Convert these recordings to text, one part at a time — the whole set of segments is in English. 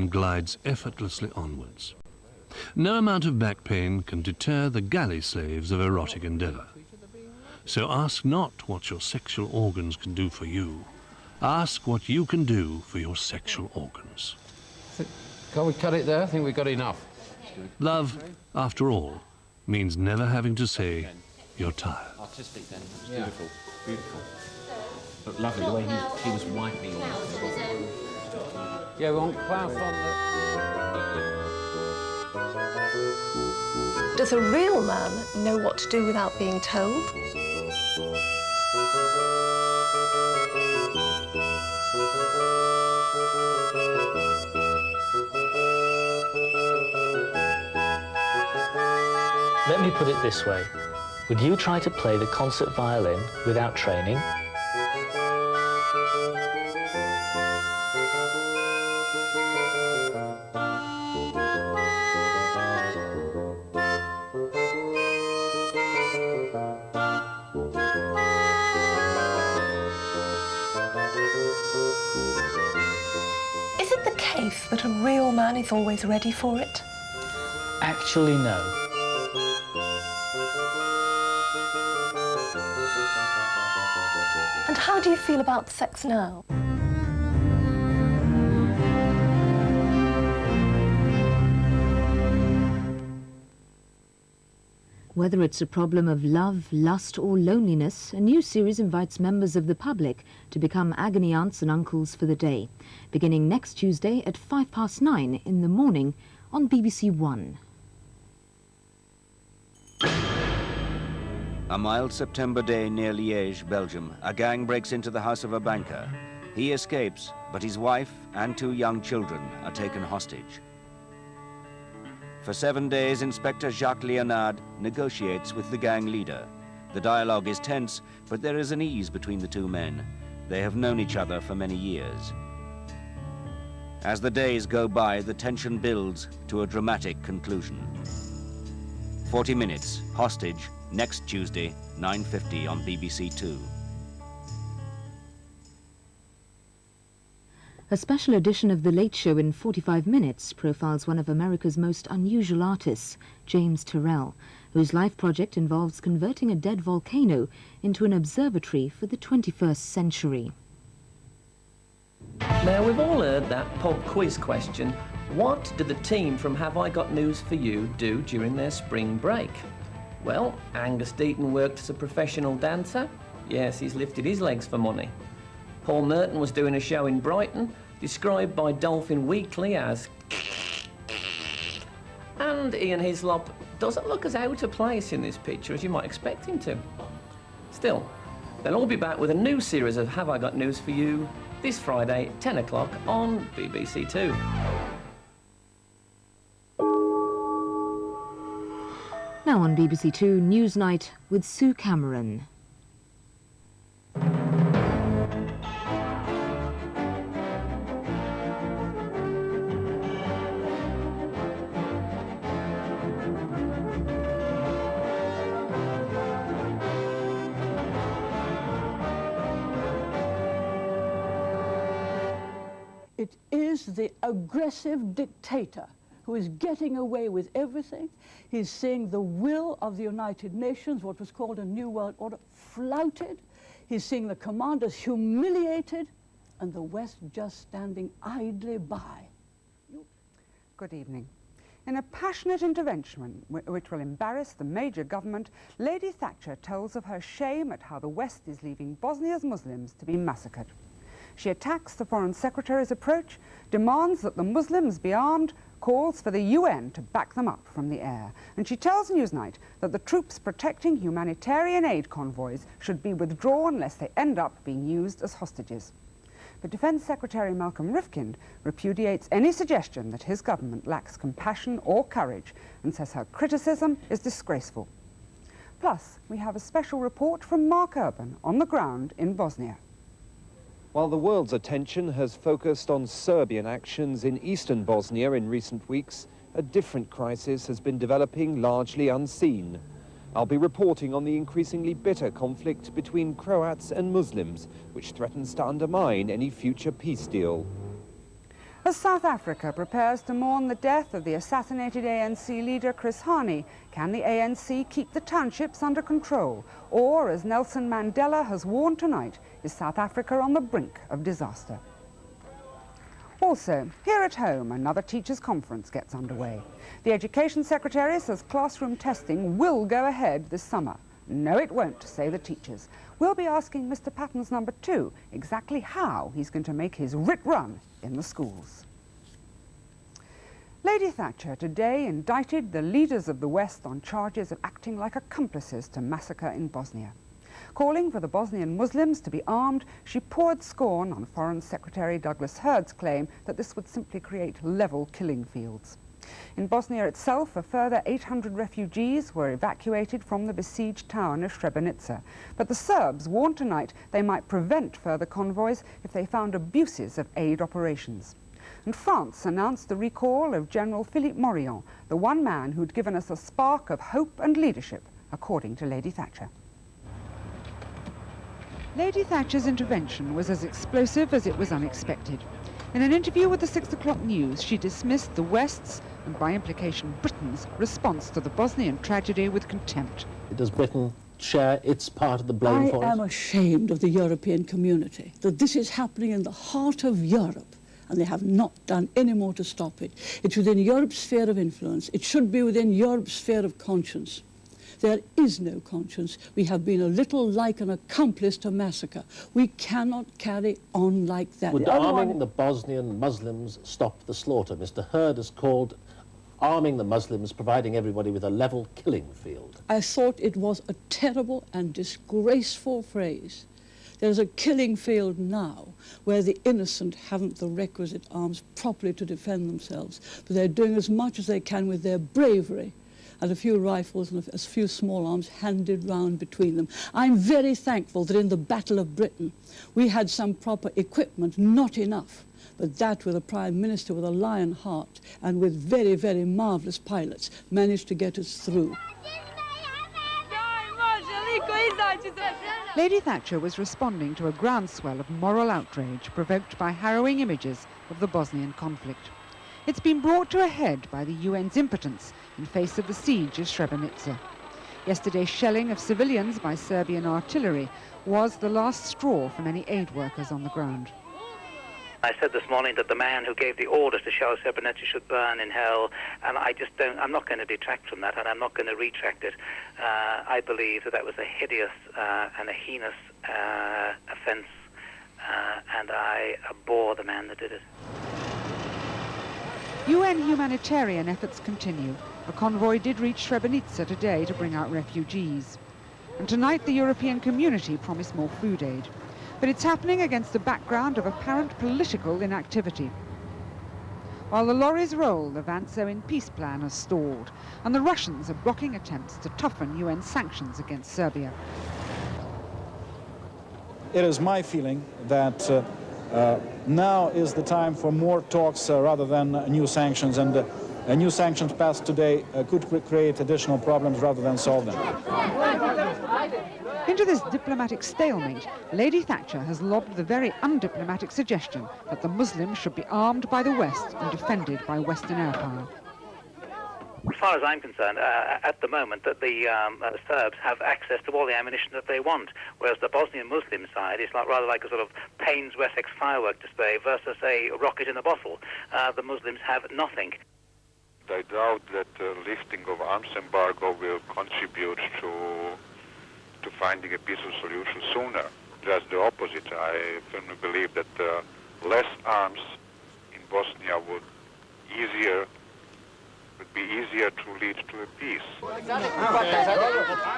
glides effortlessly onwards. No amount of back pain can deter the galley slaves of erotic endeavour. So ask not what your sexual organs can do for you. Ask what you can do for your sexual organs. Can't we cut it there? I think we've got enough. Love, after all, means never having to say you're tired. Artistic then, it was beautiful, beautiful. But lovely, the way he was wiping all that. Yeah, we want Klaus on the... Does a real man know what to do without being told? Let me put it this way. Would you try to play the concert violin without training? Is it the case that a real man is always ready for it? Actually, no. And how do you feel about sex now? Whether it's a problem of love, lust or loneliness, a new series invites members of the public to become agony aunts and uncles for the day, beginning next Tuesday at 9:05 in the morning on BBC1. A mild September day near Liège, Belgium, a gang breaks into the house of a banker. He escapes, but his wife and 2 young children are taken hostage. For 7 days, Inspector Jacques Léonard negotiates with the gang leader. The dialogue is tense, but there is an ease between the 2 men. They have known each other for many years. As the days go by, the tension builds to a dramatic conclusion. 40 Minutes, Hostage, next Tuesday, 9:50 on BBC2. A special edition of The Late Show in 45 Minutes profiles one of America's most unusual artists, James Turrell, whose life project involves converting a dead volcano into an observatory for the 21st century. Now, we've all heard that pub quiz question. What did the team from Have I Got News For You do during their spring break? Well, Angus Deaton worked as a professional dancer. Yes, he's lifted his legs for money. Paul Merton was doing a show in Brighton, described by Dolphin Weekly as... And Ian Hislop doesn't look as out of place in this picture as you might expect him to. Still, they'll all be back with a new series of Have I Got News For You this Friday, 10 o'clock on BBC2. Now on BBC2 Newsnight with Sue Cameron. It is the aggressive dictator who is getting away with everything. He's seeing the will of the United Nations, what was called a New World Order, flouted. He's seeing the commanders humiliated, and the West just standing idly by. Good evening. In a passionate intervention which will embarrass the major government, Lady Thatcher tells of her shame at how the West is leaving Bosnia's Muslims to be massacred. She attacks the Foreign Secretary's approach, demands that the Muslims be armed, calls for the UN to back them up from the air. And she tells Newsnight that the troops protecting humanitarian aid convoys should be withdrawn lest they end up being used as hostages. But Defence Secretary Malcolm Rifkind repudiates any suggestion that his government lacks compassion or courage and says her criticism is disgraceful. Plus, we have a special report from Mark Urban on the ground in Bosnia. While the world's attention has focused on Serbian actions in eastern Bosnia in recent weeks, a different crisis has been developing largely unseen. I'll be reporting on the increasingly bitter conflict between Croats and Muslims, which threatens to undermine any future peace deal. As South Africa prepares to mourn the death of the assassinated ANC leader Chris Harney, can the ANC keep the townships under control? Or, as Nelson Mandela has warned tonight, is South Africa on the brink of disaster? Also, here at home, another teachers' conference gets underway. The Education Secretary says classroom testing will go ahead this summer. No, it won't, say the teachers. We'll be asking Mr. Patton's number 2 exactly how he's going to make his writ run in the schools. Lady Thatcher today indicted the leaders of the West on charges of acting like accomplices to massacre in Bosnia. Calling for the Bosnian Muslims to be armed, she poured scorn on Foreign Secretary Douglas Hurd's claim that this would simply create level killing fields. In Bosnia itself, a further 800 refugees were evacuated from the besieged town of Srebrenica. But the Serbs warned tonight they might prevent further convoys if they found abuses of aid operations. And France announced the recall of General Philippe Morillon, the one man who'd given us a spark of hope and leadership, according to Lady Thatcher. Lady Thatcher's intervention was as explosive as it was unexpected. In an interview with the 6 o'clock news, she dismissed the West's, and by implication Britain's, response to the Bosnian tragedy with contempt. Does Britain share its part of the blame for it? I am ashamed of the European community, that this is happening in the heart of Europe, and they have not done any more to stop it. It's within Europe's sphere of influence. It should be within Europe's sphere of conscience. There is no conscience. We have been a little like an accomplice to massacre. We cannot carry on like that. Would arming the Bosnian Muslims stop the slaughter? Mr. Hurd has called arming the Muslims providing everybody with a level killing field. I thought it was a terrible and disgraceful phrase. There's a killing field now where the innocent haven't the requisite arms properly to defend themselves, but they're doing as much as they can with their bravery and a few rifles and a few small arms handed round between them. I'm very thankful that in the Battle of Britain we had some proper equipment, not enough, but that with a Prime Minister with a lion heart and with very, very marvellous pilots managed to get us through. Lady Thatcher was responding to a groundswell of moral outrage provoked by harrowing images of the Bosnian conflict. It's been brought to a head by the UN's impotence in face of the siege of Srebrenica. Yesterday's shelling of civilians by Serbian artillery was the last straw for many aid workers on the ground. I said this morning that the man who gave the orders to shell Srebrenica should burn in hell, and I'm not going to detract from that, and I'm not going to retract it. I believe that was a hideous and a heinous offence, and I abhor the man that did it. UN humanitarian efforts continue. A convoy did reach Srebrenica today to bring out refugees. And tonight the European community promised more food aid. But it's happening against a background of apparent political inactivity. While the lorries roll, the Vance-Owen peace plan has stalled, and the Russians are blocking attempts to toughen UN sanctions against Serbia. It is my feeling that now is the time for more talks rather than new sanctions, and new sanctions passed today could create additional problems rather than solve them. Into this diplomatic stalemate, Lady Thatcher has lobbed the very undiplomatic suggestion that the Muslims should be armed by the West and defended by Western air power. As far as I'm concerned, at the moment, that the Serbs have access to all the ammunition that they want, whereas the Bosnian Muslim side is rather like a sort of Payne's Wessex firework display versus a rocket in a bottle. The Muslims have nothing. I doubt that lifting of arms embargo will contribute to finding a peaceful solution sooner. Just the opposite. I firmly believe that less arms in Bosnia would be easier to lead to a peace.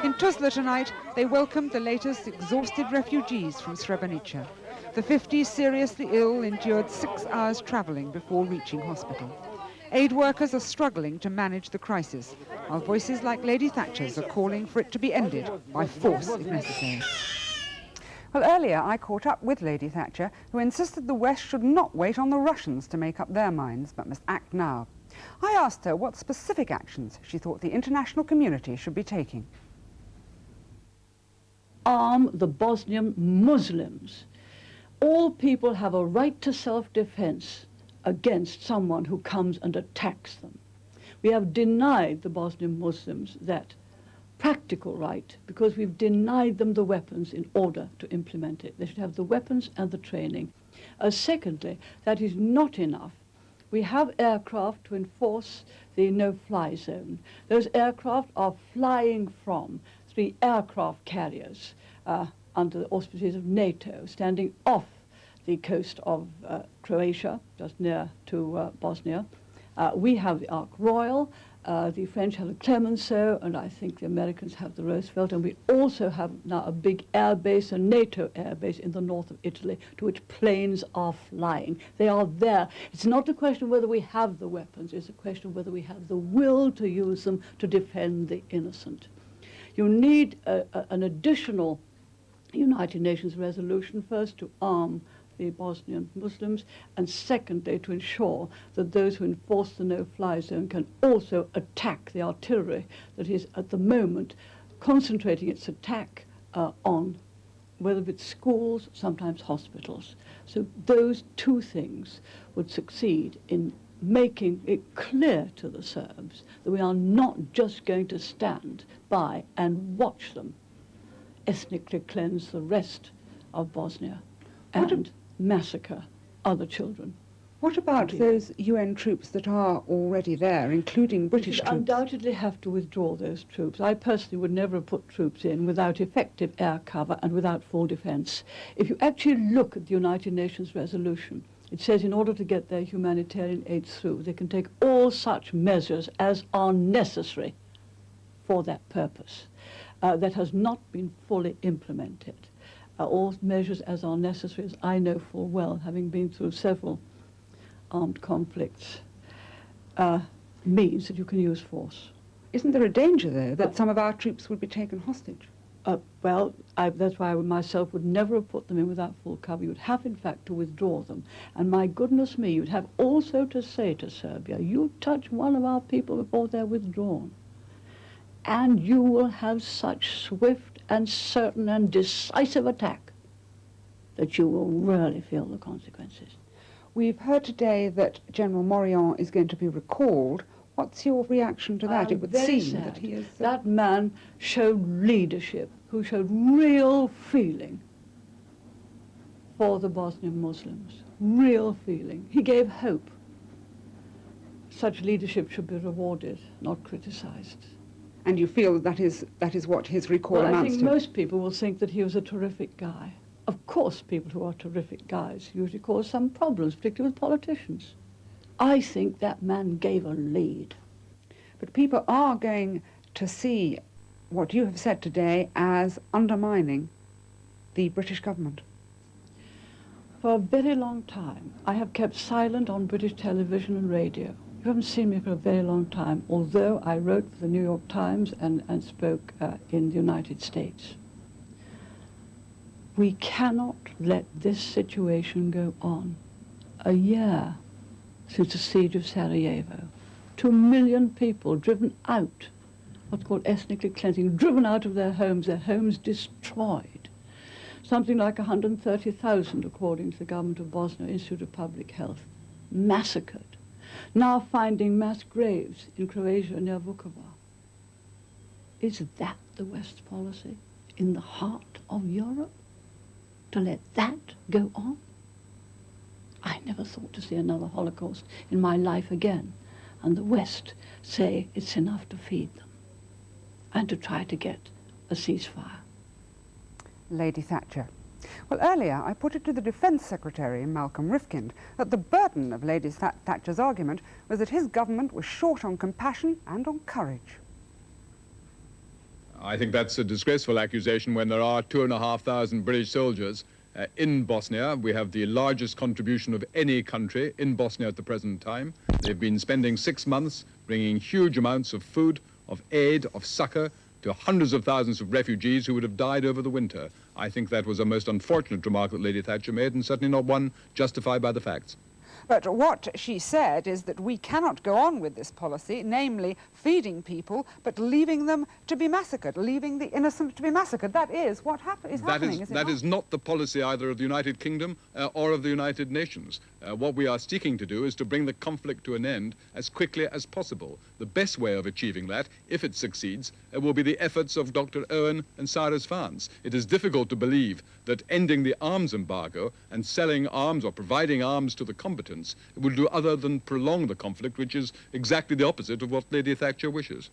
In Tuzla tonight, they welcomed the latest exhausted refugees from Srebrenica. The 50 seriously ill endured 6 hours travelling before reaching hospital. Aid workers are struggling to manage the crisis, while voices like Lady Thatcher's are calling for it to be ended by force if necessary. Well, earlier I caught up with Lady Thatcher, who insisted the West should not wait on the Russians to make up their minds, but must act now. I asked her what specific actions she thought the international community should be taking. Arm the Bosnian Muslims. All people have a right to self-defense, against someone who comes and attacks them. We have denied the Bosnian Muslims that practical right because we've denied them the weapons in order to implement it. They should have the weapons and the training. Secondly, that is not enough. We have aircraft to enforce the no-fly zone. Those aircraft are flying from 3 aircraft carriers under the auspices of NATO, standing off the coast of Croatia, just near to Bosnia. We have the Ark Royal, the French have the Clemenceau, and I think the Americans have the Roosevelt, and we also have now a big airbase, a NATO airbase in the north of Italy, to which planes are flying. They are there. It's not a question of whether we have the weapons, it's a question of whether we have the will to use them to defend the innocent. You need an additional United Nations resolution, first to arm the Bosnian Muslims, and secondly to ensure that those who enforce the no-fly zone can also attack the artillery that is at the moment concentrating its attack on whether it's schools, sometimes hospitals. So those 2 things would succeed in making it clear to the Serbs that we are not just going to stand by and watch them ethnically cleanse the rest of Bosnia and massacre other children. What about those UN troops that are already there, including British troops? Undoubtedly have to withdraw those troops. I personally would never have put troops in without effective air cover and without full defence. If you actually look at the United Nations resolution, it says in order to get their humanitarian aid through, they can take all such measures as are necessary for that purpose. That has not been fully implemented. All measures as are necessary, as I know full well, having been through several armed conflicts, means that you can use force. Isn't there a danger, though, that some of our troops would be taken hostage? Well, that's why I myself would never have put them in without full cover. You would have, in fact, to withdraw them. And my goodness me, you'd have also to say to Serbia, you touch one of our people before they're withdrawn, and you will have such swift and certain and decisive attack that you will really feel the consequences. We've heard today that General Morion is going to be recalled. What's your reaction to that? It would seem that he is... That man showed leadership, who showed real feeling for the Bosnian Muslims, real feeling. He gave hope. Such leadership should be rewarded, not criticized. And you feel that is what his recall amounts to? I think most people will think that he was a terrific guy. Of course, people who are terrific guys usually cause some problems, particularly with politicians. I think that man gave a lead. But people are going to see what you have said today as undermining the British government. For a very long time, I have kept silent on British television and radio. You haven't seen me for a very long time, although I wrote for the New York Times and spoke in the United States. We cannot let this situation go on. A year since the siege of Sarajevo, 2 million people driven out, what's called ethnically cleansing, driven out of their homes destroyed. Something like 130,000, according to the government of Bosnia Institute of Public Health, massacred. Now finding mass graves in Croatia near Vukovar. Is that the West's policy in the heart of Europe? To let that go on? I never thought to see another Holocaust in my life again. And the West say it's enough to feed them and to try to get a ceasefire. Lady Thatcher. Well, earlier I put it to the Defence Secretary, Malcolm Rifkind, that the burden of Lady Thatcher's argument was that his government was short on compassion and on courage. I think that's a disgraceful accusation when there are 2,500 British soldiers in Bosnia. We have the largest contribution of any country in Bosnia at the present time. They've been spending 6 months bringing huge amounts of food, of aid, of succor to hundreds of thousands of refugees who would have died over the winter. I think that was a most unfortunate remark that Lady Thatcher made, and certainly not one justified by the facts. But what she said is that we cannot go on with this policy, namely feeding people but leaving them to be massacred, leaving the innocent to be massacred. That is what is happening, is it That not? is not the policy either of the United Kingdom or of the United Nations. What we are seeking to do is to bring the conflict to an end as quickly as possible. The best way of achieving that, if it succeeds, will be the efforts of Dr. Owen and Cyrus Vance. It is difficult to believe that ending the arms embargo and selling arms or providing arms to the combatants will do other than prolong the conflict, which is exactly the opposite of what Lady Thatcher wishes.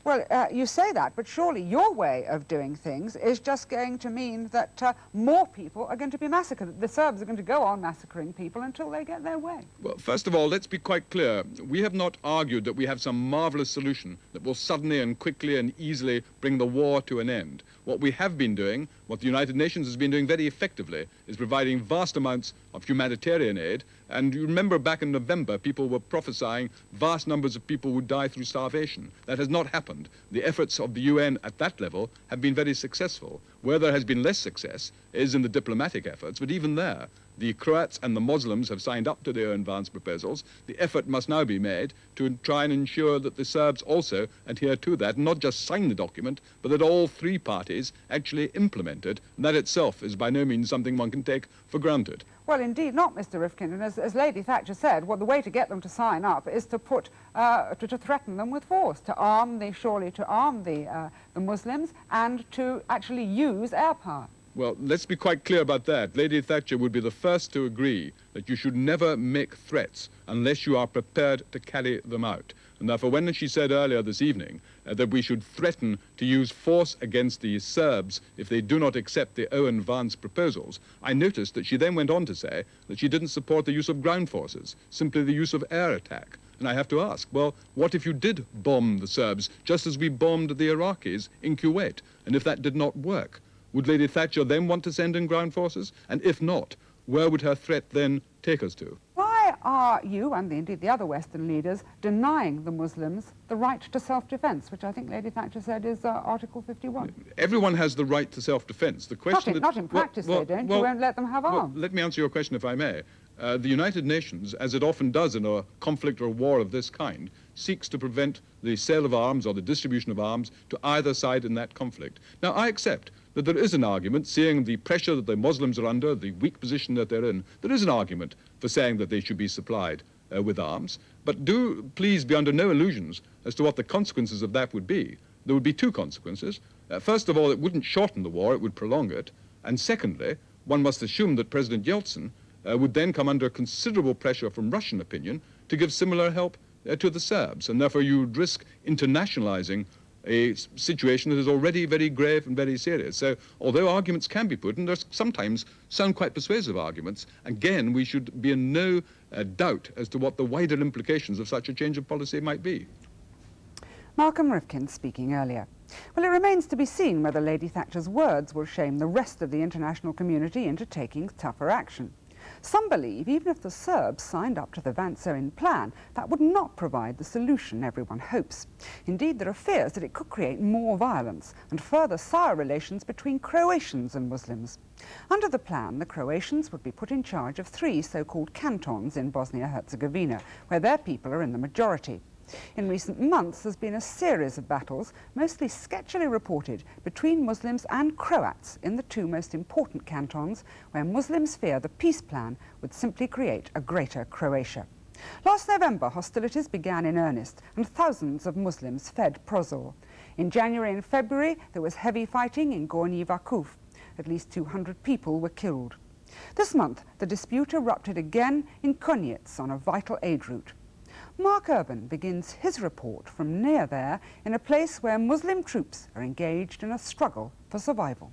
Well, you say that, but surely your way of doing things is just going to mean that more people are going to be massacred. The Serbs are going to go on massacring people until they get their way. Well, first of all, let's be quite clear. We have not argued that we have some marvelous solution that will suddenly and quickly and easily bring the war to an end. What we have been doing, what the United Nations has been doing very effectively, is providing vast amounts of humanitarian aid. And you remember back in November, people were prophesying vast numbers of people would die through starvation. That has not happened. The efforts of the UN at that level have been very successful. Where there has been less success is in the diplomatic efforts, but even there, the Croats and the Muslims have signed up to their advanced proposals. The effort must now be made to try and ensure that the Serbs also adhere to that, and not just sign the document, but that all three parties actually implement it. And that itself is by no means something one can take for granted. Well, indeed not, Mr. Rifkind. And as Lady Thatcher said, well, the way to get them to sign up is to put, to threaten them with force, to arm the Muslims and to actually use air power. Well, let's be quite clear about that. Lady Thatcher would be the first to agree that you should never make threats unless you are prepared to carry them out. And therefore, when she said earlier this evening that we should threaten to use force against the Serbs if they do not accept the Owen-Vance proposals, I noticed that she then went on to say that she didn't support the use of ground forces, simply the use of air attack. And I have to ask, well, what if you did bomb the Serbs just as we bombed the Iraqis in Kuwait? And if that did not work, would Lady Thatcher then want to send in ground forces? And if not, where would her threat then take us to? Why are you, and indeed the other Western leaders, denying the Muslims the right to self-defence, which I think Lady Thatcher said is Article 51? Everyone has the right to self-defence. The question Not in practice, they don't. You won't let them have arms. Let me answer your question, if I may. The United Nations, as it often does in a conflict or a war of this kind, seeks to prevent the sale of arms or the distribution of arms to either side in that conflict. Now, I accept that there is an argument, seeing the pressure that the Muslims are under, the weak position that they're in, there is an argument for saying that they should be supplied with arms. But do please be under no illusions as to what the consequences of that would be. There would be two consequences. First of all, it wouldn't shorten the war, it would prolong it. And secondly, one must assume that President Yeltsin would then come under considerable pressure from Russian opinion to give similar help to the Serbs. And therefore you would risk internationalizing a situation that is already very grave and very serious. So although arguments can be put, and there's sometimes sound quite persuasive arguments, again, we should be in no doubt as to what the wider implications of such a change of policy might be. Malcolm Rifkind speaking earlier. Well, it remains to be seen whether Lady Thatcher's words will shame the rest of the international community into taking tougher action. Some believe even if the Serbs signed up to the Vance-Owen plan, that would not provide the solution everyone hopes. Indeed, there are fears that it could create more violence and further sour relations between Croatians and Muslims. Under the plan, the Croatians would be put in charge of 3 so-called cantons in Bosnia-Herzegovina, where their people are in the majority. In recent months, there's been a series of battles, mostly sketchily reported, between Muslims and Croats in the 2 most important cantons, where Muslims fear the peace plan would simply create a greater Croatia. Last November, hostilities began in earnest, and thousands of Muslims fled Prozor. In January and February, there was heavy fighting in Gornji Vakuf. At least 200 people were killed. This month, the dispute erupted again in Konjic on a vital aid route. Mark Urban begins his report from near there in a place where Muslim troops are engaged in a struggle for survival.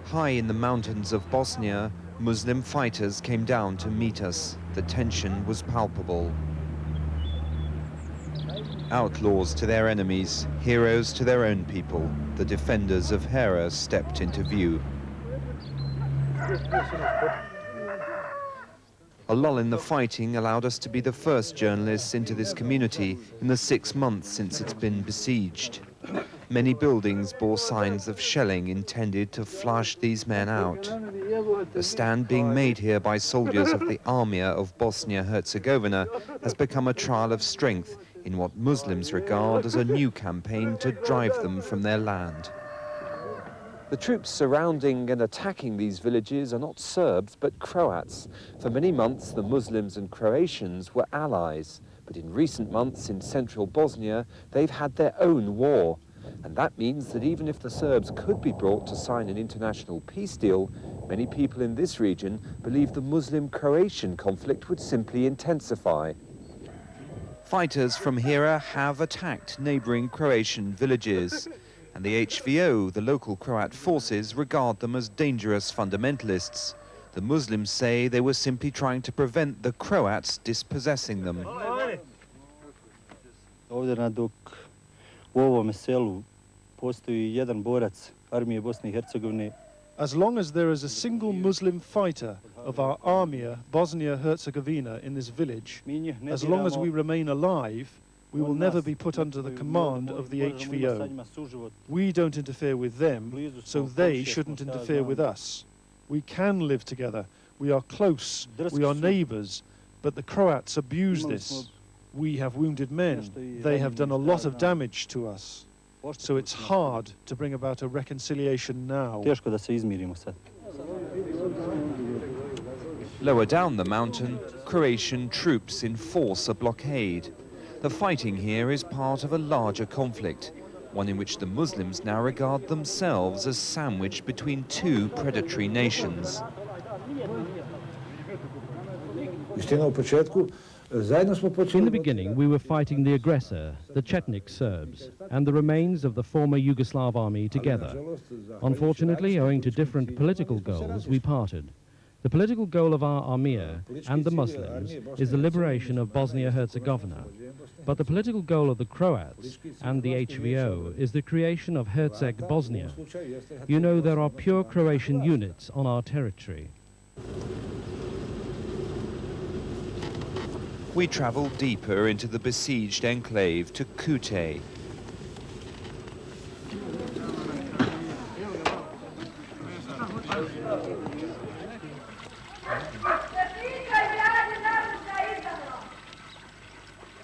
High in the mountains of Bosnia, Muslim fighters came down to meet us. The tension was palpable. Outlaws to their enemies, heroes to their own people, the defenders of Hera stepped into view. A lull in the fighting allowed us to be the first journalists into this community in the 6 months since it's been besieged. Many buildings bore signs of shelling intended to flush these men out. The stand being made here by soldiers of the Armia of Bosnia-Herzegovina has become a trial of strength in what Muslims regard as a new campaign to drive them from their land. The troops surrounding and attacking these villages are not Serbs, but Croats. For many months, the Muslims and Croatians were allies. But in recent months in central Bosnia, they've had their own war. And that means that even if the Serbs could be brought to sign an international peace deal, many people in this region believe the Muslim-Croatian conflict would simply intensify. Fighters from Hira have attacked neighbouring Croatian villages. And the HVO, the local Croat forces, regard them as dangerous fundamentalists. The Muslims say they were simply trying to prevent the Croats dispossessing them. Ovdje u ovome selu postoji jedan borac Armije Bosne I Hercegovine. As long as there is a single Muslim fighter of our Armia Bosnia-Herzegovina in this village, as long as we remain alive, we will never be put under the command of the HVO. We don't interfere with them, so they shouldn't interfere with us. We can live together. We are close. We are neighbours. But the Croats abuse this. We have wounded men. They have done a lot of damage to us. So it's hard to bring about a reconciliation now. Lower down the mountain, Croatian troops enforce a blockade. The fighting here is part of a larger conflict, one in which the Muslims now regard themselves as sandwiched between two predatory nations. In the beginning, we were fighting the aggressor, the Chetnik Serbs, and the remains of the former Yugoslav army together. Unfortunately, owing to different political goals, we parted. The political goal of our Armia and the Muslims is the liberation of Bosnia-Herzegovina. But the political goal of the Croats and the HVO is the creation of Herceg Bosnia. You know, there are pure Croatian units on our territory. We travel deeper into the besieged enclave to Kute.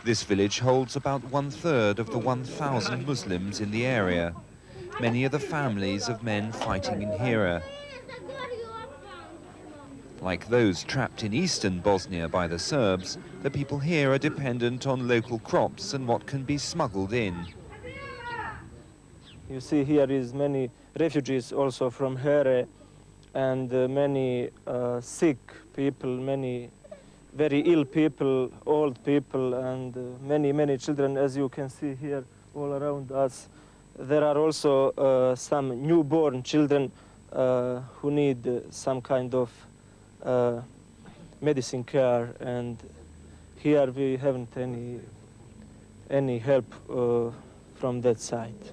This village holds about 1/3 of the 1,000 Muslims in the area. Many are the families of men fighting in Hira. Like those trapped in eastern Bosnia by the Serbs, the people here are dependent on local crops and what can be smuggled in. You see here is many refugees also from Here and many sick people, many very ill people, old people, and many children, as you can see here all around us. There are also some newborn children who need some kind of medicine care, and here we haven't any help from that side.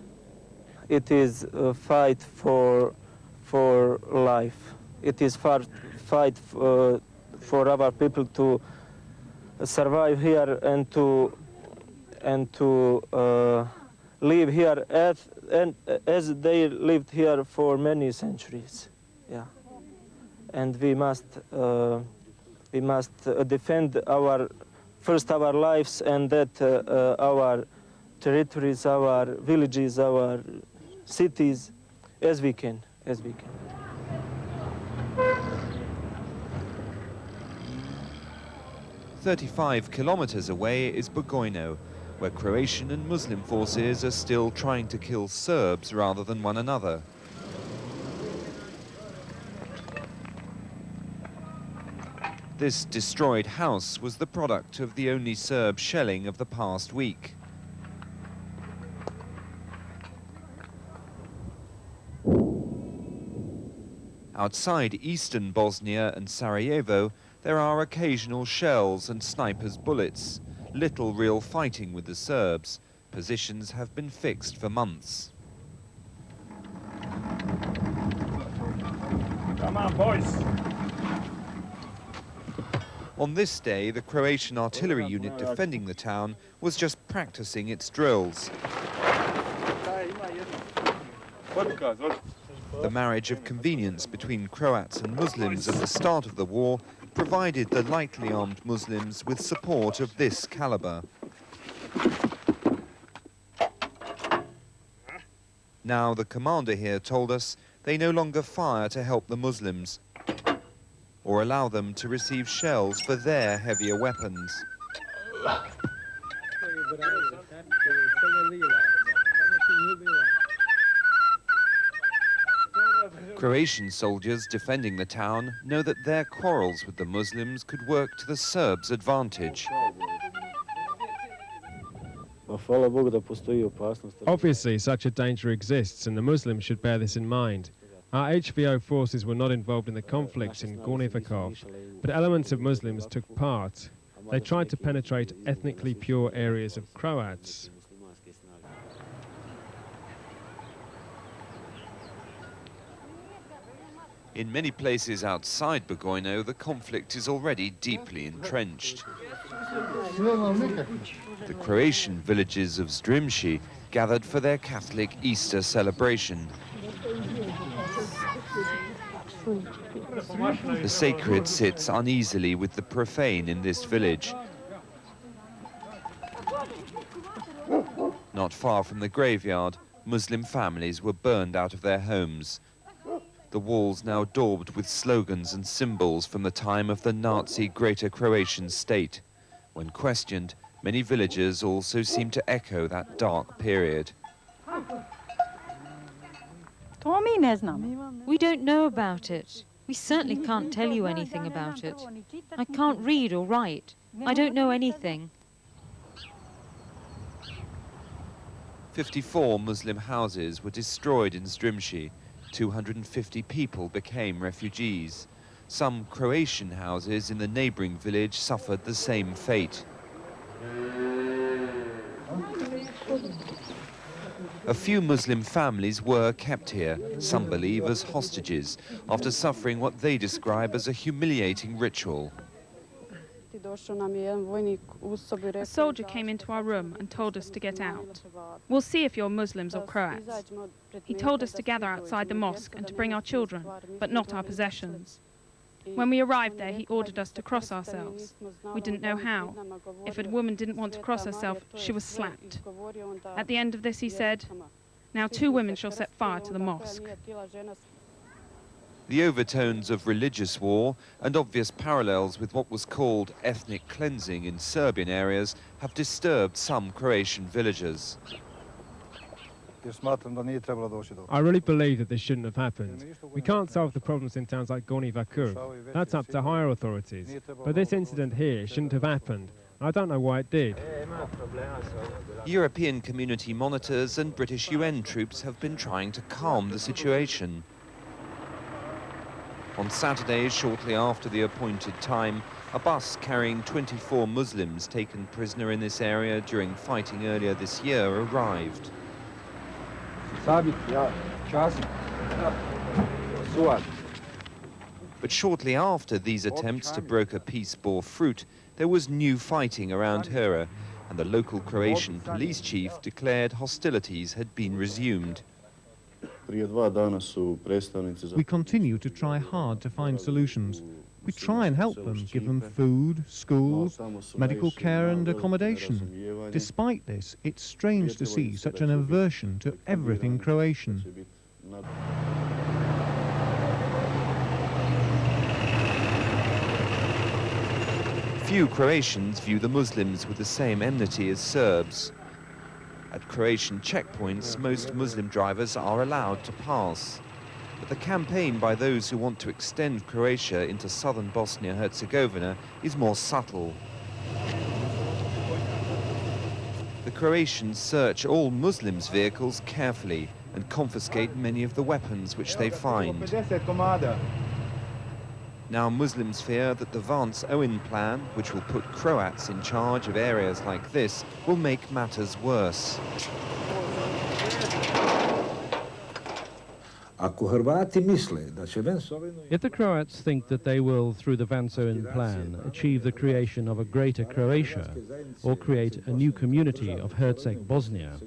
It is a fight for life. It is fight for our people to survive here and to live here as they lived here for many centuries. Yeah, and we must defend our lives, and that our territories, our villages, our cities, as we can. 35 kilometers away is Bugojno, where Croatian and Muslim forces are still trying to kill Serbs rather than one another. This destroyed house was the product of the only Serb shelling of the past week. Outside eastern Bosnia and Sarajevo, there are occasional shells and snipers' bullets. Little real fighting with the Serbs. Positions have been fixed for months. Come on, boys! On this day, the Croatian artillery unit defending the town was just practicing its drills. The marriage of convenience between Croats and Muslims at the start of the war provided the lightly armed Muslims with support of this caliber. Now the commander here told us they no longer fire to help the Muslims or allow them to receive shells for their heavier weapons. Croatian soldiers defending the town know that their quarrels with the Muslims could work to the Serbs' advantage. Obviously, such a danger exists, and the Muslims should bear this in mind. Our HVO forces were not involved in the conflict in Gornji Vakov, but elements of Muslims took part. They tried to penetrate ethnically pure areas of Croats. In many places outside Bugojno, the conflict is already deeply entrenched. The Croatian villages of Zdrimci gathered for their Catholic Easter celebration. The sacred sits uneasily with the profane in this village. Not far from the graveyard, Muslim families were burned out of their homes. The walls now daubed with slogans and symbols from the time of the Nazi Greater Croatian State. When questioned, many villagers also seem to echo that dark period. We don't know about it. We certainly can't tell you anything about it. I can't read or write. I don't know anything. 54 Muslim houses were destroyed in Zdrimci. 250 people became refugees. Some Croatian houses in the neighboring village suffered the same fate. A few Muslim families were kept here, some believe as hostages, after suffering what they describe as a humiliating ritual. A soldier came into our room and told us to get out. We'll see if you're Muslims or Croats. He told us to gather outside the mosque and to bring our children, but not our possessions. When we arrived there, he ordered us to cross ourselves. We didn't know how. If a woman didn't want to cross herself, she was slapped. At the end of this, he said, "Now 2 women shall set fire to the mosque." The overtones of religious war and obvious parallels with what was called ethnic cleansing in Serbian areas have disturbed some Croatian villagers. I really believe that this shouldn't have happened. We can't solve the problems in towns like Gornji Vakov. That's up to higher authorities. But this incident here shouldn't have happened. I don't know why it did. European community monitors and British UN troops have been trying to calm the situation. On Saturday, shortly after the appointed time, a bus carrying 24 Muslims taken prisoner in this area during fighting earlier this year arrived. But shortly after these attempts to broker peace bore fruit, there was new fighting around Hera, and the local Croatian police chief declared hostilities had been resumed. We continue to try hard to find solutions. We try and help them, give them food, schools, medical care and accommodation. Despite this, it's strange to see such an aversion to everything Croatian. Few Croatians view the Muslims with the same enmity as Serbs. At Croatian checkpoints, most Muslim drivers are allowed to pass. But the campaign by those who want to extend Croatia into southern Bosnia-Herzegovina is more subtle. The Croatians search all Muslims' vehicles carefully and confiscate many of the weapons which they find. Now Muslims fear that the Vance-Owen plan, which will put Croats in charge of areas like this, will make matters worse. If the Croats think that they will, through the Vance-Owen plan, achieve the creation of a greater Croatia, or create a new community of Herceg Bosnia,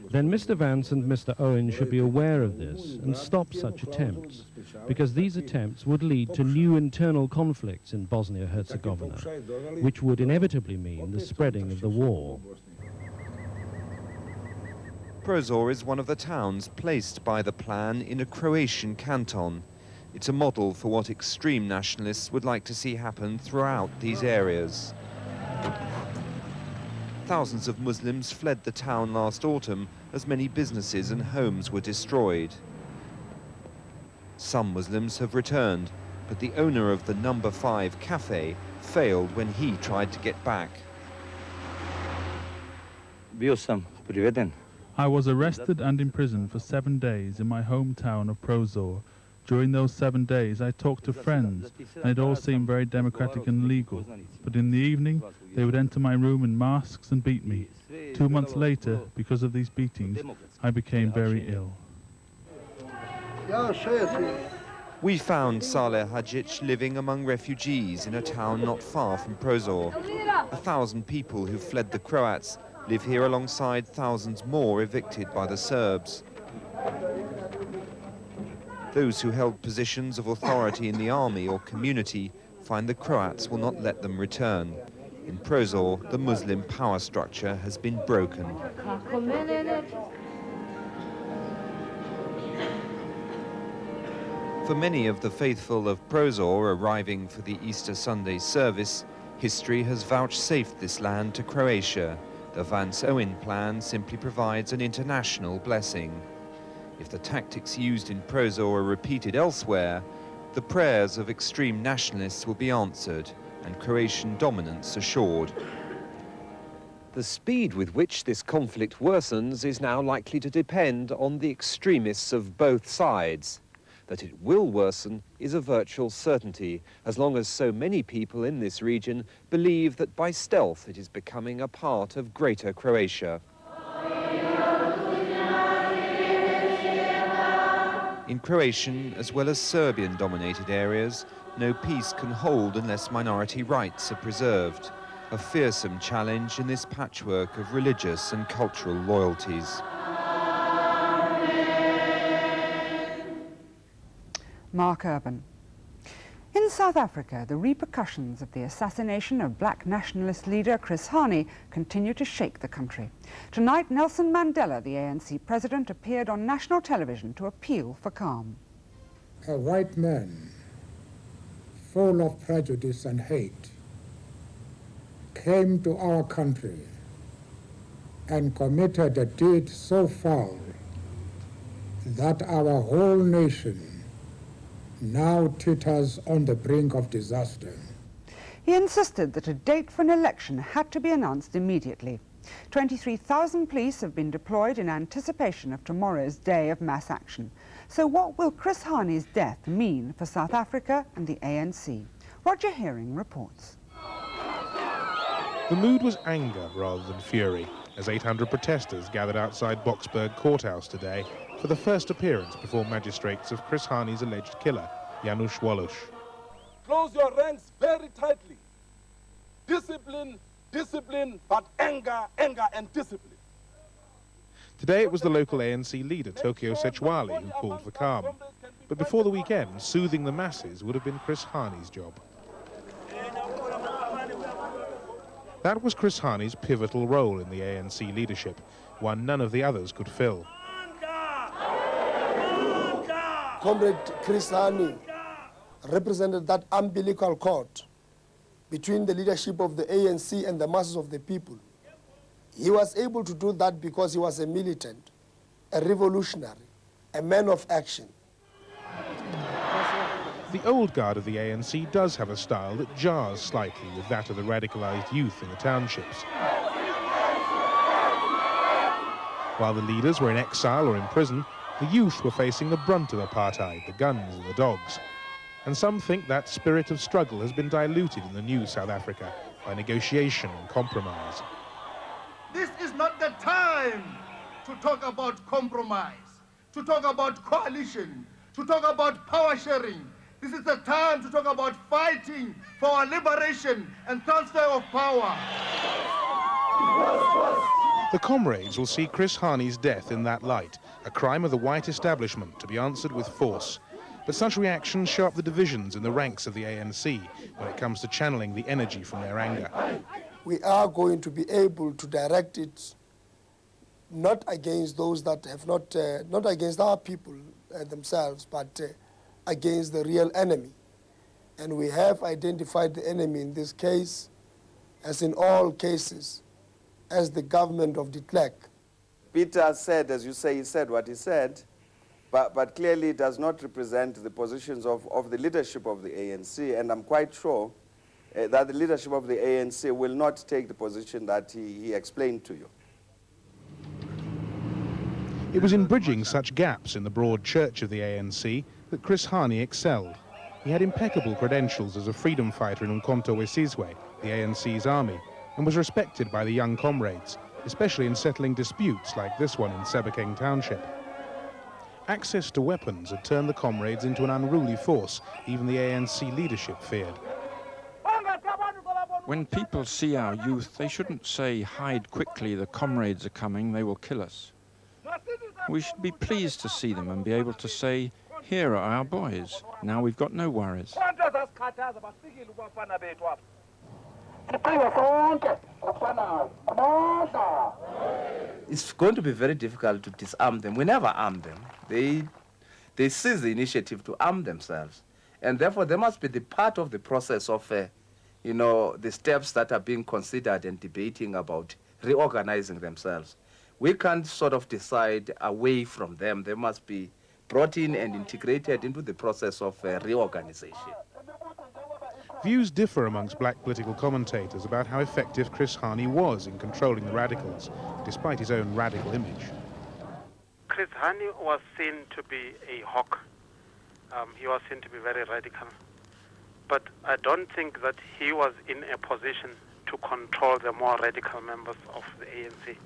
then Mr. Vance and Mr. Owen should be aware of this and stop such attempts, because these attempts would lead to new internal conflicts in Bosnia-Herzegovina, which would inevitably mean the spreading of the war. Prozor is one of the towns placed by the plan in a Croatian canton. It's a model for what extreme nationalists would like to see happen throughout these areas. Thousands of Muslims fled the town last autumn as many businesses and homes were destroyed. Some Muslims have returned, but the owner of the No. 5 cafe failed when he tried to get back. I was arrested and imprisoned for 7 days in my hometown of Prozor. During those 7 days, I talked to friends, and it all seemed very democratic and legal. But in the evening, they would enter my room in masks and beat me. 2 months later, because of these beatings, I became very ill. We found Saleh Hadjic living among refugees in a town not far from Prozor. 1,000 people who fled the Croats live here alongside thousands more evicted by the Serbs. Those who held positions of authority in the army or community find the Croats will not let them return. In Prozor, the Muslim power structure has been broken. For many of the faithful of Prozor arriving for the Easter Sunday service, history has vouchsafed this land to Croatia. The Vance-Owen plan simply provides an international blessing. If the tactics used in Prozor are repeated elsewhere, the prayers of extreme nationalists will be answered and Croatian dominance assured. The speed with which this conflict worsens is now likely to depend on the extremists of both sides. That it will worsen is a virtual certainty, as long as so many people in this region believe that by stealth it is becoming a part of Greater Croatia. In Croatian, as well as Serbian-dominated areas, no peace can hold unless minority rights are preserved, a fearsome challenge in this patchwork of religious and cultural loyalties. Mark Urban. In South Africa, the repercussions of the assassination of black nationalist leader Chris Harney continue to shake the country. Tonight, Nelson Mandela, the ANC president, appeared on national television to appeal for calm. A white man, full of prejudice and hate, came to our country and committed a deed so foul that our whole nation now teeters on the brink of disaster. He insisted that a date for an election had to be announced immediately. 23,000 police have been deployed in anticipation of tomorrow's day of mass action. So what will Chris Harney's death mean for South Africa and the ANC? Roger Hearing reports. The mood was anger rather than fury, as 800 protesters gathered outside Boksburg Courthouse today for the first appearance before magistrates of Chris Harney's alleged killer, Janusz Walusz. Close your ranks very tightly. Discipline, discipline, but anger, anger and discipline. Today it was the local ANC leader, Tokyo Sechwali, who called for calm. But before the weekend, soothing the masses would have been Chris Harney's job. That was Chris Harney's pivotal role in the ANC leadership, one none of the others could fill. Comrade Chris Harney represented that umbilical cord between the leadership of the ANC and the masses of the people. He was able to do that because he was a militant, a revolutionary, a man of action. The old guard of the ANC does have a style that jars slightly with that of the radicalized youth in the townships. While the leaders were in exile or in prison, the youth were facing the brunt of apartheid, the guns and the dogs. And some think that spirit of struggle has been diluted in the new South Africa by negotiation and compromise. This is not the time to talk about compromise, to talk about coalition, to talk about power sharing. This is the time to talk about fighting for our liberation and transfer of power. The The comrades will see Chris Harney's death in that light, a crime of the white establishment to be answered with force. But such reactions show up the divisions in the ranks of the ANC when it comes to channeling the energy from their anger. We are going to be able to direct it not against those that have not against our people themselves, but against the real enemy. And we have identified the enemy in this case, as in all cases, as the government of de Klerk. Peter said, as you say, he said what he said, but clearly it does not represent the positions of the leadership of the ANC, and I'm quite sure that the leadership of the ANC will not take the position that he explained to you. It was in bridging such gaps in the broad church of the ANC that Chris Harney excelled. He had impeccable credentials as a freedom fighter in Umkhonto we Sizwe, the ANC's army, and was respected by the young comrades, especially in settling disputes like this one in Sebokeng Township. Access to weapons had turned the comrades into an unruly force even the ANC leadership feared. When people see our youth, they shouldn't say, "Hide quickly, the comrades are coming, they will kill us." We should be pleased to see them and be able to say, "Here are our boys, now we've got no worries." It's going to be very difficult to disarm them. We never arm them. They seize the initiative to arm themselves. And therefore, they must be the part of the process of, you know, the steps that are being considered and debating about reorganizing themselves. We can't sort of decide away from them. They must be brought in and integrated into the process of reorganization. Views differ amongst black political commentators about how effective Chris Harney was in controlling the radicals, despite his own radical image. Chris Harney was seen to be a hawk. He was seen to be very radical. But I don't think that he was in a position to control the more radical members of the ANC.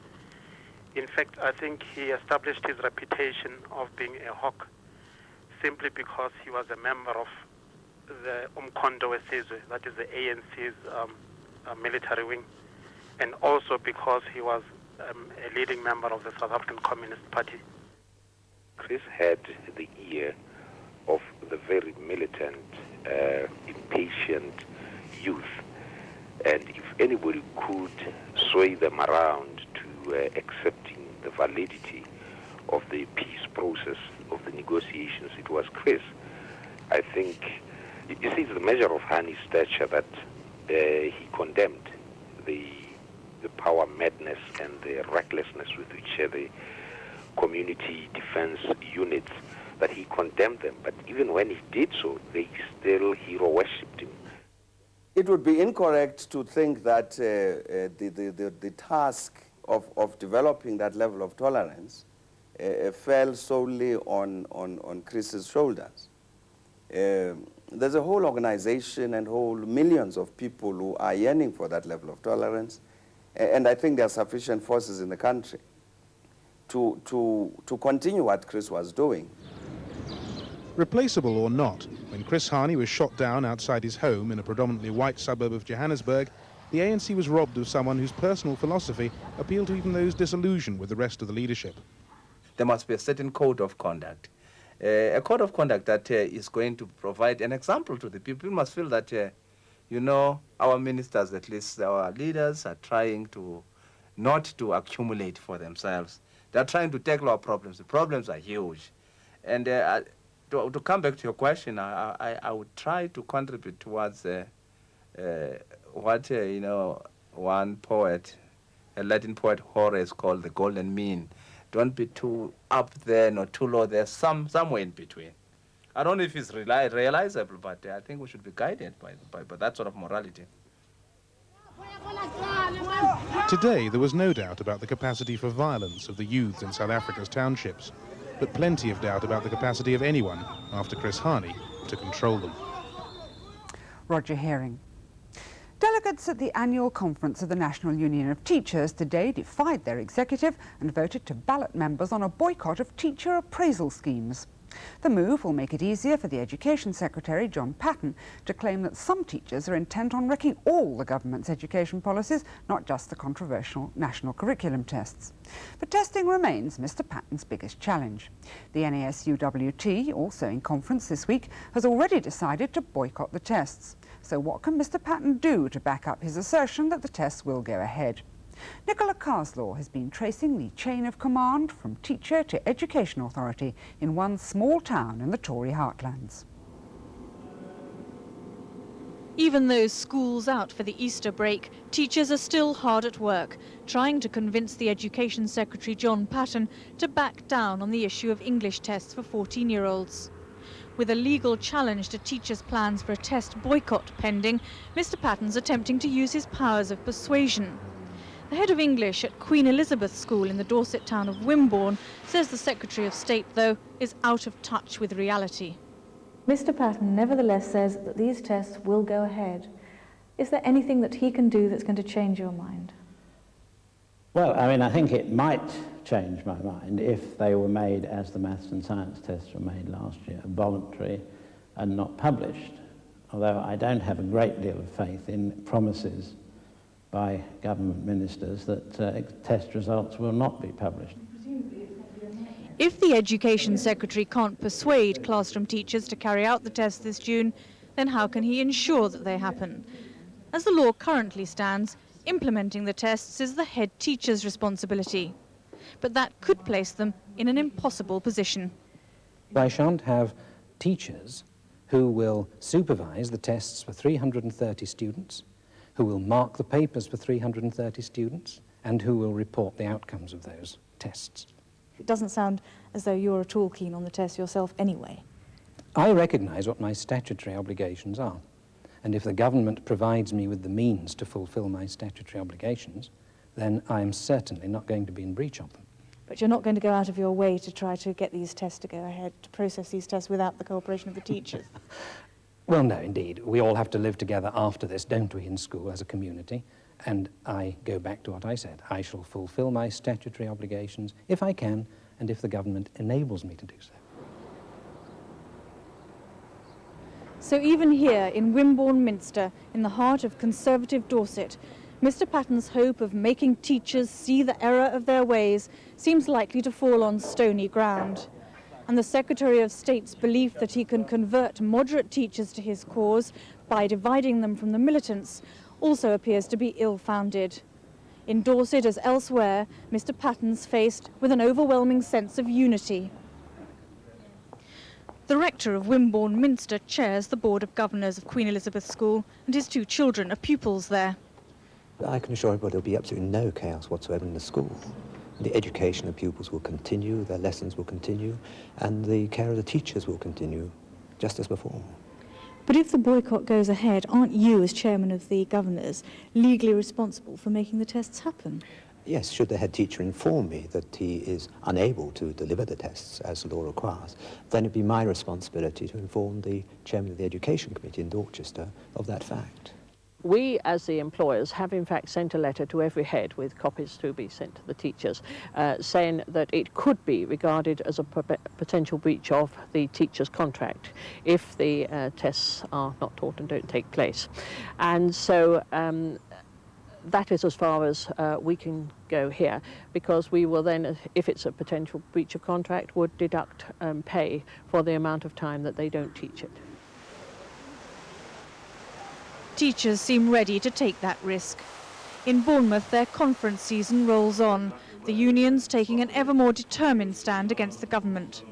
In fact, I think he established his reputation of being a hawk simply because he was a member of the Umkhonto we Sizwe, that is the ANC's military wing, and also because he was a leading member of the South African Communist Party. Chris had the ear of the very militant, impatient youth, and if anybody could sway them around to accepting the validity of the peace process, of the negotiations, it was Chris. I think, you see, it's the measure of Harney's stature that he condemned the power madness and the recklessness with which the community defense units, that he condemned them. But even when he did so, they still hero-worshipped him. It would be incorrect to think that the task of developing that level of tolerance fell solely on Chris's shoulders. There's a whole organization and whole millions of people who are yearning for that level of tolerance, and I think there are sufficient forces in the country to continue what Chris was doing. Replaceable or not, when Chris Harney was shot down outside his home in a predominantly white suburb of Johannesburg, the ANC was robbed of someone whose personal philosophy appealed to even those disillusioned with the rest of the leadership. There must be a certain code of conduct. A code of conduct that is going to provide an example to the people. People must feel that, you know, our ministers, at least our leaders, are trying to not to accumulate for themselves. They're trying to tackle our problems. The problems are huge. And to come back to your question, I would try to contribute towards what, you know, one poet, a Latin poet, Horace, called the golden mean. Don't be too up there, nor too low there, somewhere in between. I don't know if it's realizable, but I think we should be guided by that sort of morality. Today, there was no doubt about the capacity for violence of the youths in South Africa's townships, but plenty of doubt about the capacity of anyone, after Chris Harney, to control them. Roger Herring. Delegates at the annual conference of the National Union of Teachers today defied their executive and voted to ballot members on a boycott of teacher appraisal schemes. The move will make it easier for the Education Secretary, John Patten, to claim that some teachers are intent on wrecking all the government's education policies, not just the controversial national curriculum tests. But testing remains Mr. Patten's biggest challenge. The NASUWT, also in conference this week, has already decided to boycott the tests. So what can Mr. Patten do to back up his assertion that the tests will go ahead? Nicola Carslaw has been tracing the chain of command from teacher to education authority in one small town in the Tory heartlands. Even though school's out for the Easter break, teachers are still hard at work, trying to convince the Education Secretary John Patten to back down on the issue of English tests for 14-year-olds. With a legal challenge to teachers' plans for a test boycott pending, Mr. Patten's attempting to use his powers of persuasion. The head of English at Queen Elizabeth School in the Dorset town of Wimborne says the Secretary of State, though, is out of touch with reality. Mr. Patten nevertheless says that these tests will go ahead. Is there anything that he can do that's going to change your mind? Well, I mean, I think it might change my mind if they were made as the maths and science tests were made last year, voluntary and not published, although I don't have a great deal of faith in promises by government ministers that test results will not be published. If the Education Secretary can't persuade classroom teachers to carry out the tests this June, then how can he ensure that they happen? As the law currently stands, implementing the tests is the head teacher's responsibility. But that could place them in an impossible position. I shan't have teachers who will supervise the tests for 330 students, who will mark the papers for 330 students, and who will report the outcomes of those tests. It doesn't sound as though you're at all keen on the test yourself anyway. I recognise what my statutory obligations are, and if the government provides me with the means to fulfil my statutory obligations, then I am certainly not going to be in breach of them. But you're not going to go out of your way to try to get these tests to go ahead, to process these tests without the cooperation of the teachers? Well, no, indeed. We all have to live together after this, don't we, in school as a community? And I go back to what I said. I shall fulfil my statutory obligations if I can, and if the government enables me to do so. So even here in Wimborne Minster, in the heart of conservative Dorset, Mr. Patten's hope of making teachers see the error of their ways seems likely to fall on stony ground. And the Secretary of State's belief that he can convert moderate teachers to his cause by dividing them from the militants also appears to be ill-founded. In Dorset, as elsewhere, Mr. Patten's faced with an overwhelming sense of unity. The rector of Wimborne Minster chairs the Board of Governors of Queen Elizabeth School, and his 2 children are pupils there. I can assure everybody there'll be absolutely no chaos whatsoever in the school. The education of pupils will continue, their lessons will continue, and the care of the teachers will continue, just as before. But if the boycott goes ahead, aren't you, as chairman of the governors, legally responsible for making the tests happen? Yes, should the head teacher inform me that he is unable to deliver the tests as the law requires, then it'd be my responsibility to inform the chairman of the Education Committee in Dorchester of that fact. We, as the employers, have in fact sent a letter to every head with copies to be sent to the teachers, saying that it could be regarded as a potential breach of the teacher's contract if the tests are not taught and don't take place. And so that is as far as we can go here, because we will then, if it's a potential breach of contract, would deduct pay for the amount of time that they don't teach it. Teachers seem ready to take that risk. In Bournemouth, their conference season rolls on, the unions taking an ever more determined stand against the government.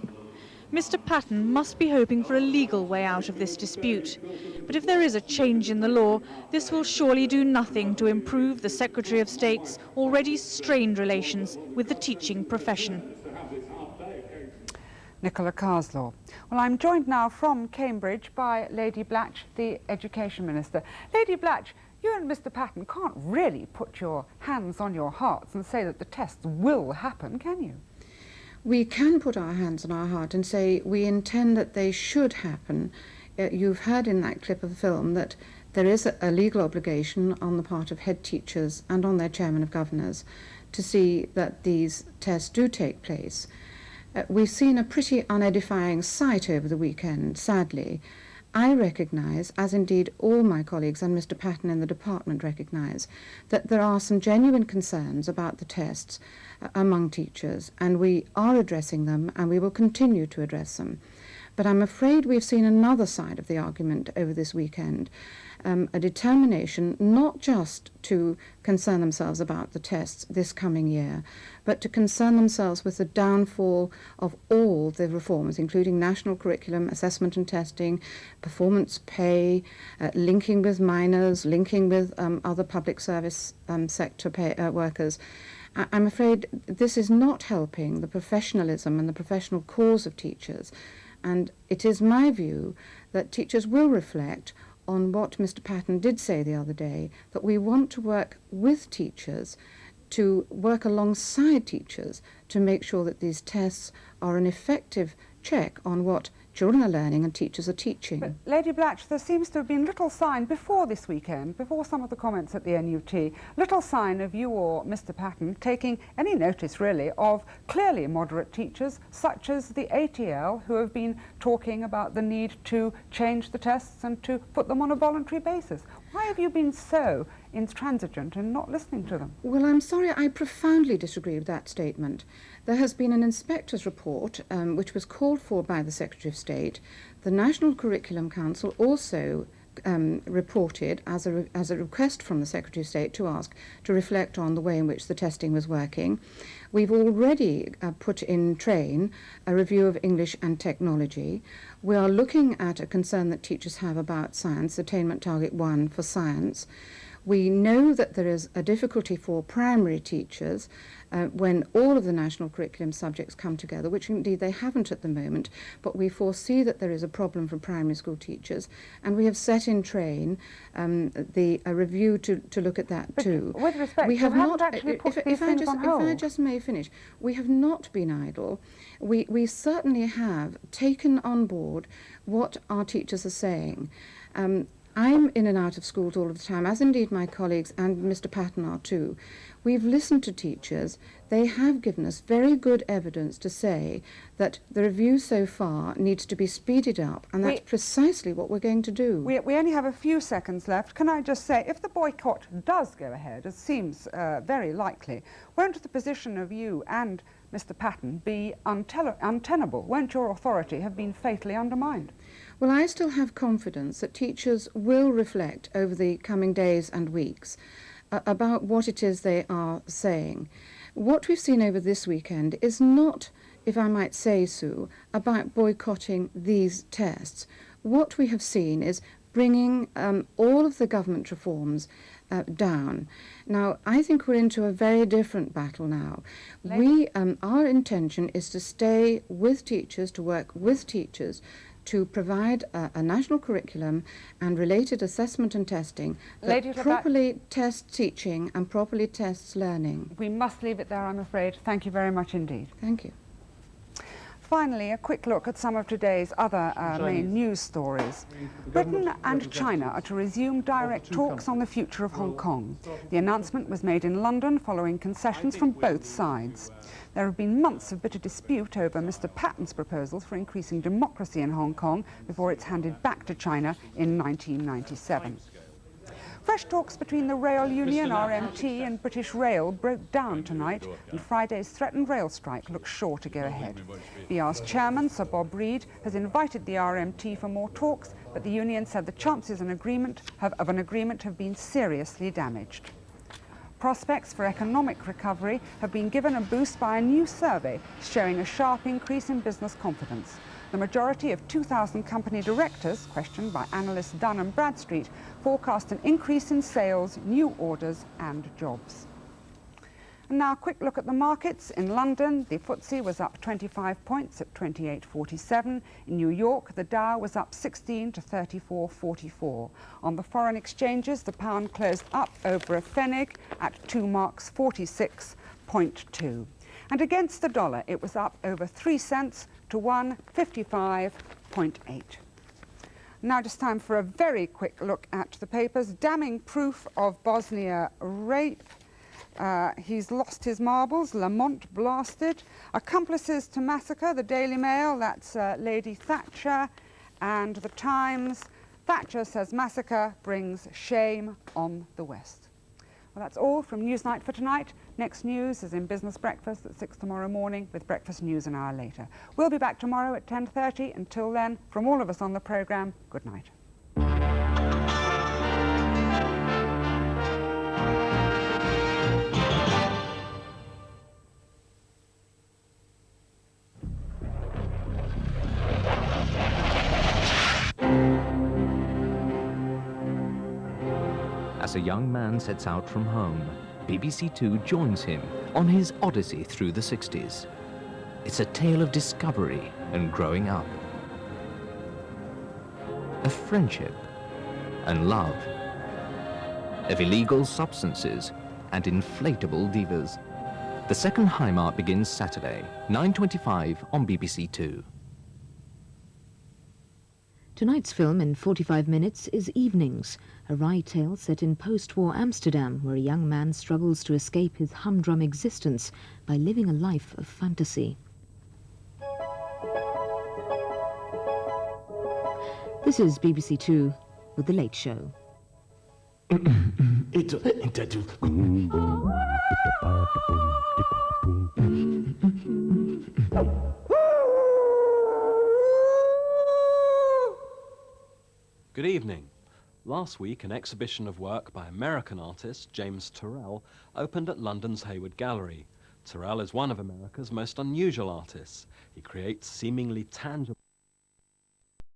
Mr. Patten must be hoping for a legal way out of this dispute. But if there is a change in the law, this will surely do nothing to improve the Secretary of State's already strained relations with the teaching profession. Nicola Carslaw. Well, I'm joined now from Cambridge by Lady Blatch, the Education Minister. Lady Blatch, you and Mr. Patten can't really put your hands on your hearts and say that the tests will happen, can you? We can put our hands on our heart and say we intend that they should happen. You've heard in that clip of the film that there is a legal obligation on the part of head teachers and on their chairman of governors to see that these tests do take place. We've seen a pretty unedifying sight over the weekend, sadly. I recognise, as indeed all my colleagues and Mr. Patton in the department recognise, that there are some genuine concerns about the tests among teachers, and we are addressing them, and we will continue to address them. But I'm afraid we've seen another side of the argument over this weekend, a determination not just to concern themselves about the tests this coming year, but to concern themselves with the downfall of all the reforms, including national curriculum, assessment and testing, performance pay, linking with minors, linking with other public service sector workers. I'm afraid this is not helping the professionalism and the professional cause of teachers. And it is my view that teachers will reflect on what Mr. Patton did say the other day, that we want to work with teachers, to work alongside teachers to make sure that these tests are an effective check on what children are learning and teachers are teaching. But Lady Blatch, there seems to have been little sign before this weekend, before some of the comments at the NUT, little sign of you or Mr. Patton taking any notice really of clearly moderate teachers such as the ATL who have been talking about the need to change the tests and to put them on a voluntary basis. Why have you been so intransigent and not listening to them? Well, I'm sorry, I profoundly disagree with that statement. There has been an inspector's report which was called for by the Secretary of State. The National Curriculum Council also reported as a request from the Secretary of State to ask to reflect on the way in which the testing was working. We've already put in train a review of English and technology. We are looking at a concern that teachers have about science, Attainment Target 1 for science. We know that there is a difficulty for primary teachers when all of the national curriculum subjects come together, which indeed they haven't at the moment, but we foresee that there is a problem for primary school teachers, and we have set in train a review to look at that too. With respect, we have not actually put these things on hold. If I just may finish, we have not been idle. We certainly have taken on board what our teachers are saying. I'm in and out of schools all of the time, as indeed my colleagues and Mr. Patton are too. We've listened to teachers. They have given us very good evidence to say that the review so far needs to be speeded up, and that's precisely what we're going to do. We only have a few seconds left. Can I just say, if the boycott does go ahead, as seems very likely, won't the position of you and Mr. Patton be untenable? Won't your authority have been fatally undermined? Well, I still have confidence that teachers will reflect over the coming days and weeks about what it is they are saying. What we've seen over this weekend is not, if I might say so, about boycotting these tests. What we have seen is bringing all of the government reforms down. Now, I think we're into a very different battle now. Our intention is to stay with teachers, to work with teachers, to provide a national curriculum and related assessment and testing that properly tests teaching and properly tests learning. We must leave it there, I'm afraid. Thank you very much indeed. Thank you. Finally, a quick look at some of today's other main news stories. Britain and China are to resume direct talks on the future of Hong Kong. The announcement was made in London following concessions from both sides. There have been months of bitter dispute over Mr. Patton's proposals for increasing democracy in Hong Kong before it's handed back to China in 1997. Fresh talks between the Rail Union, RMT, and British Rail broke down tonight, and Friday's threatened rail strike looks sure to go ahead. BR's chairman, Sir Bob Reid, has invited the RMT for more talks, but the union said the chances of an agreement have been seriously damaged. Prospects for economic recovery have been given a boost by a new survey showing a sharp increase in business confidence. The majority of 2,000 company directors, questioned by analysts Dun & Bradstreet, forecast an increase in sales, new orders and jobs. And now a quick look at the markets. In London, the FTSE was up 25 points at 28.47. In New York, the Dow was up 16 to 34.44. On the foreign exchanges, the pound closed up over a pfennig at 2 marks 46.2. And against the dollar, it was up over 3 cents to 155.8. Now just time for a very quick look at the papers. Damning proof of Bosnia rape. He's lost his marbles, Lamont blasted. Accomplices to massacre, the Daily Mail, that's Lady Thatcher, and the Times. Thatcher says massacre brings shame on the West. Well, that's all from Newsnight for tonight. Next news is in Business Breakfast at 6 tomorrow morning, with breakfast news an hour later. We'll be back tomorrow at 10:30. Until then, from all of us on the programme, good night. As a young man sets out from home, BBC2 joins him on his odyssey through the 60s. It's a tale of discovery and growing up, of friendship and love, of illegal substances and inflatable divas. The Second Heimat begins Saturday, 9:25 on BBC2. Tonight's film in 45 minutes is Evenings, a wry tale set in post-war Amsterdam where a young man struggles to escape his humdrum existence by living a life of fantasy. This is BBC2 with The Late Show. Good evening. Last week, an exhibition of work by American artist James Turrell opened at London's Hayward Gallery. Turrell is one of America's most unusual artists. He creates seemingly tangible